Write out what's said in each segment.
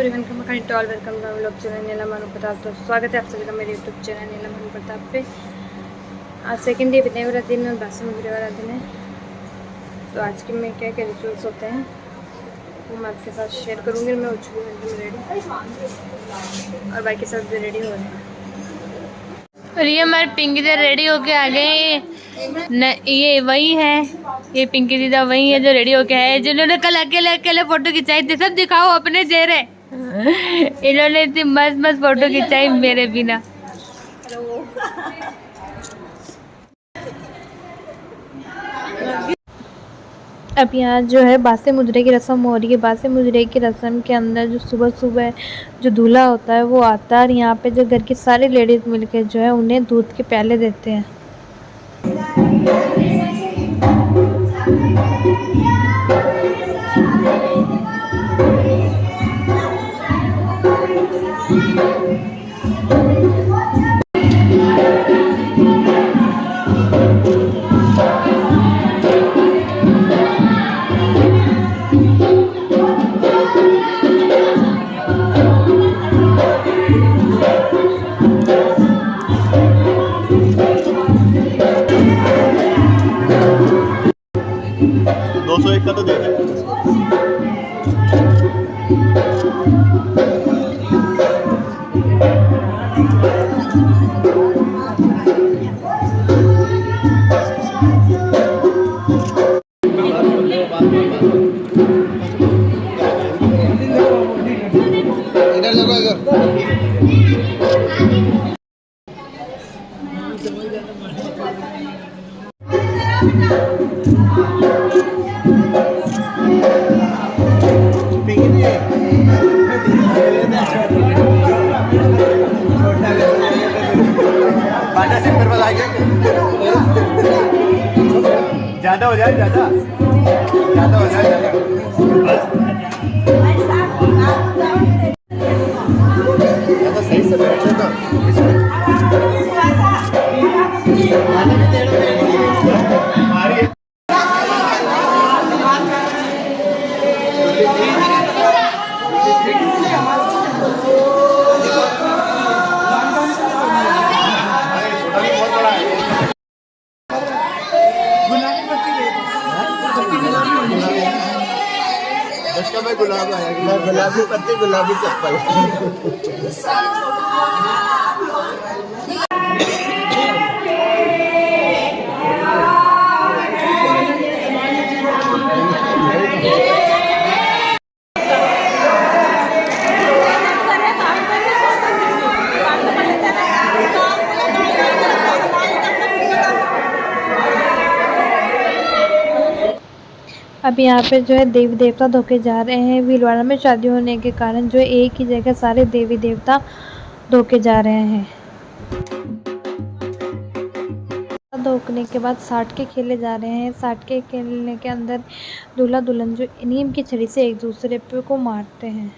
Everyone come all welcome to vlog channel Neela Manu Pratap. तो स्वागत है आप सभी का मेरे यूट्यूब चैनल नीला मनु प्रताप पे। आज सेकंड डे बिताने वाला दिन और बासी मुजरे वाला दिन है। तो आज के में क्या क्या रिचुअल्स होते हैं वो मैं आपके साथ शेयर करूँगी। मैं हो चुकी हूँ रेडी और बाकी सब भी रेडी हो रहे हैं। और ये हमारे पिंकी दीदा रेडी होके आ गए। ये वही है, ये पिंकी दीदा वही है जो रेडी होके है, जिन्होंने कल अकेले अकेले फोटो खिंचाई थी। सब दिखाओ अपने चेहरे। इन्होंने इतनी मस्त मस्त फोटो खिंचाई मेरे बिना। अब यहाँ जो है बासे मुजरे की रस्म हो रही है। बासे मुजरे की रस्म के अंदर जो सुबह सुबह जो दूल्हा होता है वो आता है और यहाँ पे जो घर की सारी लेडीज़ मिलकर जो है उन्हें दूध के प्याले देते हैं। का तो देखें। इधर देखो इधर। ज्यादा हो जाए, ज्यादा हो जाए, ज्यादा सही से बैठे तो इसका मैं गुलाब आया, गुलाबी पत्ती गुलाबी चप्पल। अब यहाँ पे जो है देवी देवता धोके जा रहे हैं। भीलवाड़ा में शादी होने के कारण जो है एक ही जगह सारे देवी देवता धोके जा रहे हैं। धोकने के बाद साठ के खेले जा रहे हैं। साठ के खेलने के अंदर दूल्हा दुल्हन जो नीम की छड़ी से एक दूसरे पे को मारते हैं।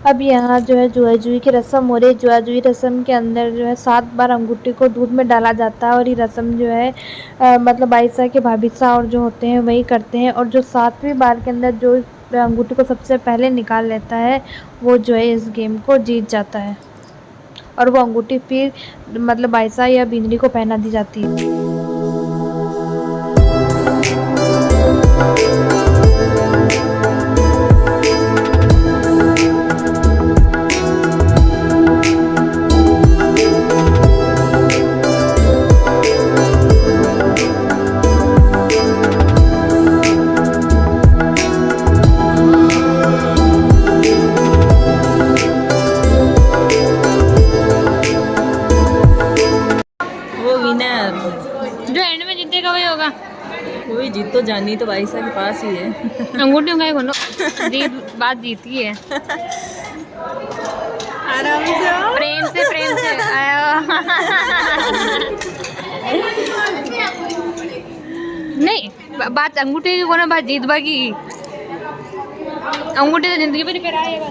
अब यहाँ जो है जुआ जुई की रस्म हो रही है। जुआ जुई रस्म के अंदर जो है 7 बार अंगूठी को दूध में डाला जाता है और ये रस्म जो है मतलब बाईसा के भाभीसा और जो होते हैं वही करते हैं। और जो 7वीं बार के अंदर जो अंगूठी को सबसे पहले निकाल लेता है वो जो है इस गेम को जीत जाता है और वो अंगूठी फिर मतलब बाईसा या बिंदनी को पहना दी जाती है। जीत तो जानी तो भाई साहब के पास ही है। अंगूठियों का खोलो, जीत बात जीती है। आराम से प्रेम से प्रेम से नहीं, बात अंगूठे की कोना, बात जीत बाकी अंगूठे से जिंदगी पे फिर आएगा।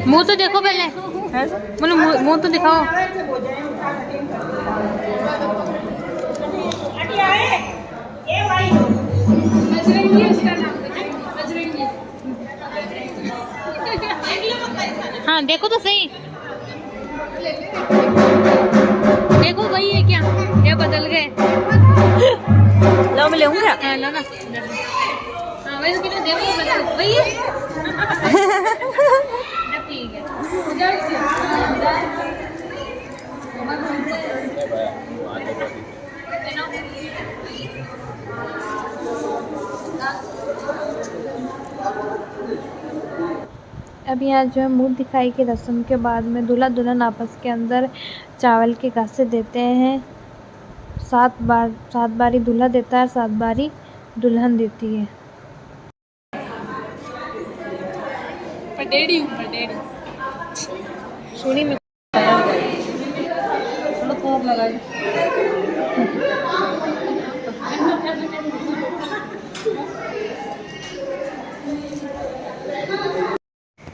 मुंह तो देखो पहले, बोलो मुंह तो दिखाओ। हाँ देखो तो सही, देखो वही है क्या, या बदल गए? लो मैं लेऊंगा। हाँ लो ना। हाँ वही उसकी देखो बदल वही है। ठीक है। अब यहाँ जो है मुंह दिखाई की रस्म के बाद में दूल्हा दुल्हन आपस के अंदर चावल के गासे देते हैं। 7 बारी दूल्हा देता है, 7 बारी दुल्हन देती है। पटेड़ी सुनी में थोड़ा लगा।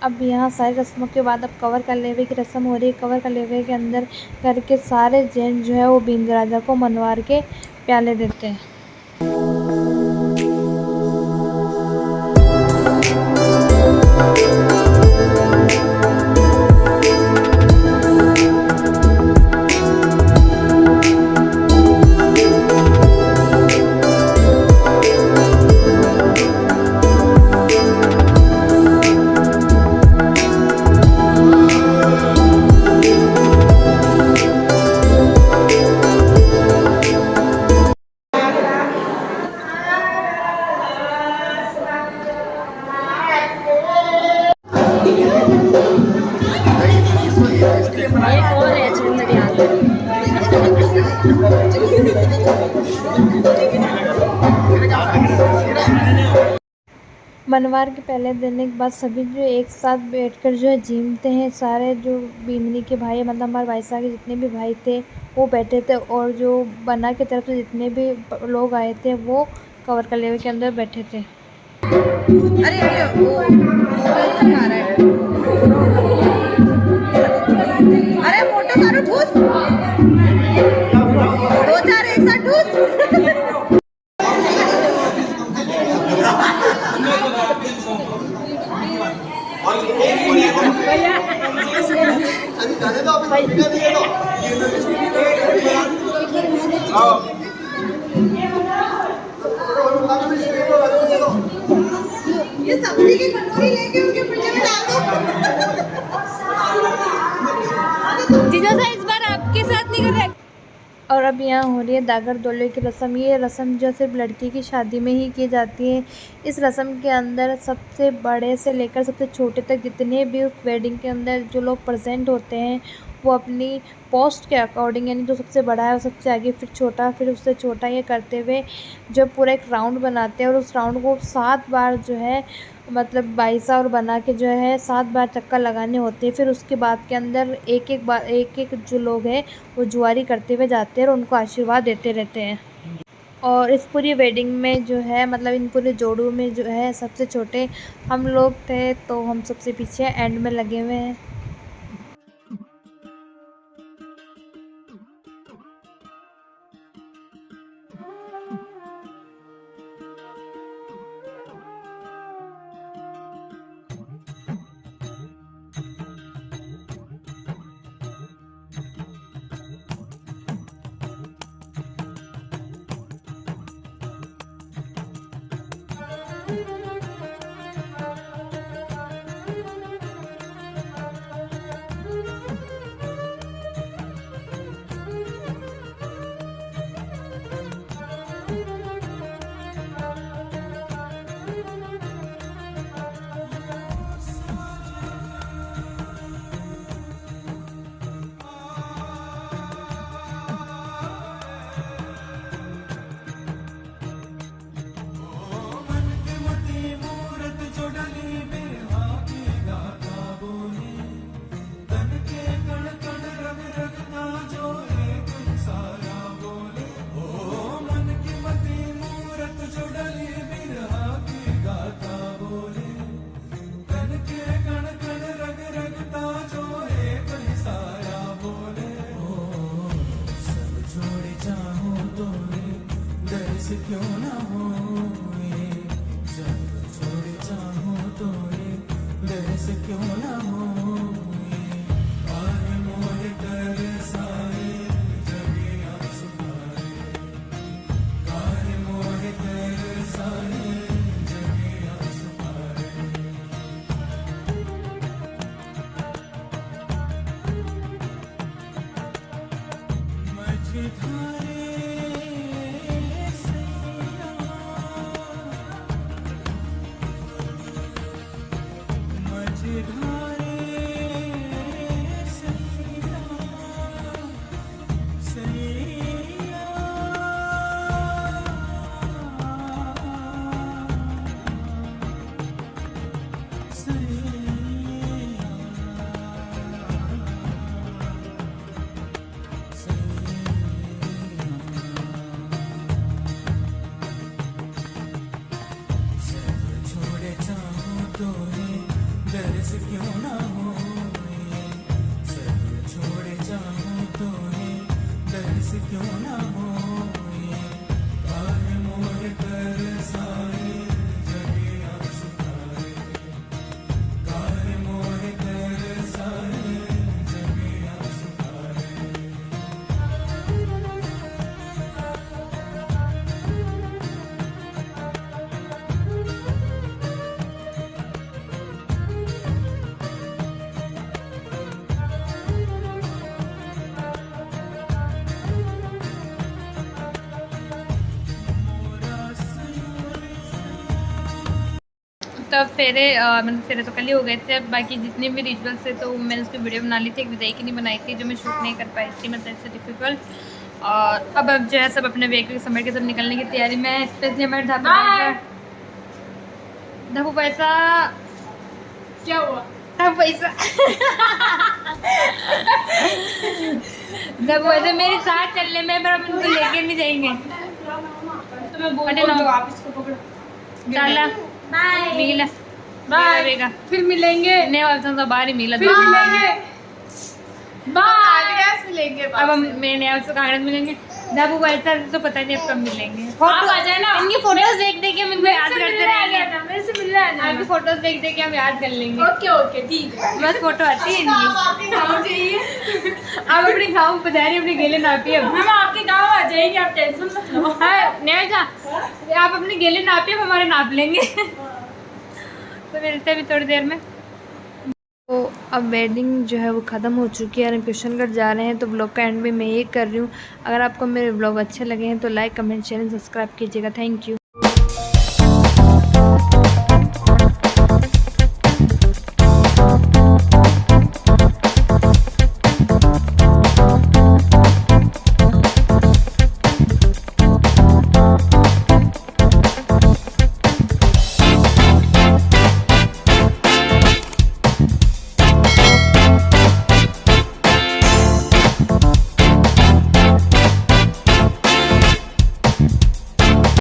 अब यहाँ सारी रस्मों के बाद अब कवर का लेवे की रस्म हो रही है। कवर का लेवे के अंदर घर के सारे जेंट्स जो है वो बींद राजा को मनवार के प्याले देते हैं। मनवार के पहले देने के बाद सभी जो एक साथ बैठकर जो है झूमते हैं। सारे जो बींदनी के भाई, मतलब हमारे भाई साहब के जितने भी भाई थे वो बैठे थे, और जो बना की तरफ से जितने भी लोग आए थे वो कवर कलेवे के अंदर बैठे थे। अरे वो खा रहा है। अरे मोटो सारो ठूस, 2-4 एक साथ ठूस। ये सब्जी की कटोरी लेके उनके फ्रिज में डाल दो। जीजा साहब इस बार आपके साथ नहीं कर रहे। और अब यहाँ हो रही है दागर दोले की रस्म। ये रस्म जो सिर्फ लड़की की शादी में ही की जाती है। इस रस्म के अंदर सबसे बड़े से लेकर सबसे छोटे तक जितने भी वेडिंग के अंदर जो लोग प्रेजेंट होते हैं वो अपनी पोस्ट के अकॉर्डिंग, यानी जो सबसे बड़ा है वो सबसे आगे, फिर छोटा, फिर उससे छोटा, ये करते हुए जो पूरा एक राउंड बनाते हैं। और उस राउंड को 7 बार जो है मतलब बाईसा और बना के जो है 7 बार चक्कर लगाने होते हैं। फिर उसके बाद के अंदर एक एक जो लोग हैं वो जुआरी करते हुए जाते हैं और उनको आशीर्वाद देते रहते हैं। और इस पूरी वेडिंग में जो है मतलब इन पूरे जोड़ों में जो है सबसे छोटे हम लोग थे, तो हम सबसे पीछे एंड में लगे हुए हैं। तो फेरे मतलब फेरे तो कल ही हो गए थे। बाकी जितने भी रिचुअल्स थे तो मैंने उसकी वीडियो बना ली थी, एक विदाई की नहीं बनाई थी जो मैं शूट नहीं कर पाई थी, मतलब इससे डिफिकल्ट। और अब जो है सब अपने बैग समझ के सब निकलने की तैयारी में, स्पेशली हमारे ढाबू पैसा क्या हुआ, ढाबू पैसा ढाबू पैसा मेरे साथ चलने में, पर हम उनको लेके नहीं जाएंगे। तो मैं बोल आप इसको पकड़ो डाला बाय मिला बाय, फिर मिलेंगे नहीं वापस तो बाहर ही मिला, फिर मिलेंगे बाय मिलेंगे। अब हम मेरे आपसे कागज मिलेंगे ढाबू पैसा तो पता नहीं अब कब मिलेंगे। फोटो आ जाए ना, इनकी फोटोज देख देख के हम इनको याद करते रहेंगे। मेरे से मिलने आ जाना, आपकी फोटोज देख देख के हम याद कर लेंगे। ओके ओके ठीक है, बस फोटो आती है इनकी। आप अपने गाँव पधारी, अपने गेले नापी। अब हम आपके गाँव आ जाएंगे, आप टेंशन मत लो। नहीं आप अपने गेले नापी, हम हमारे नाप लेंगे। तो मिलते हैं अभी थोड़ी देर में। तो अब वेडिंग जो है वो ख़त्म हो चुकी है और हम किशनगढ़ जा रहे हैं। तो ब्लॉग का एंड भी मैं ये कर रही हूँ। अगर आपको मेरे ब्लॉग अच्छे लगे हैं तो लाइक कमेंट शेयर सब्सक्राइब कीजिएगा। Thank you.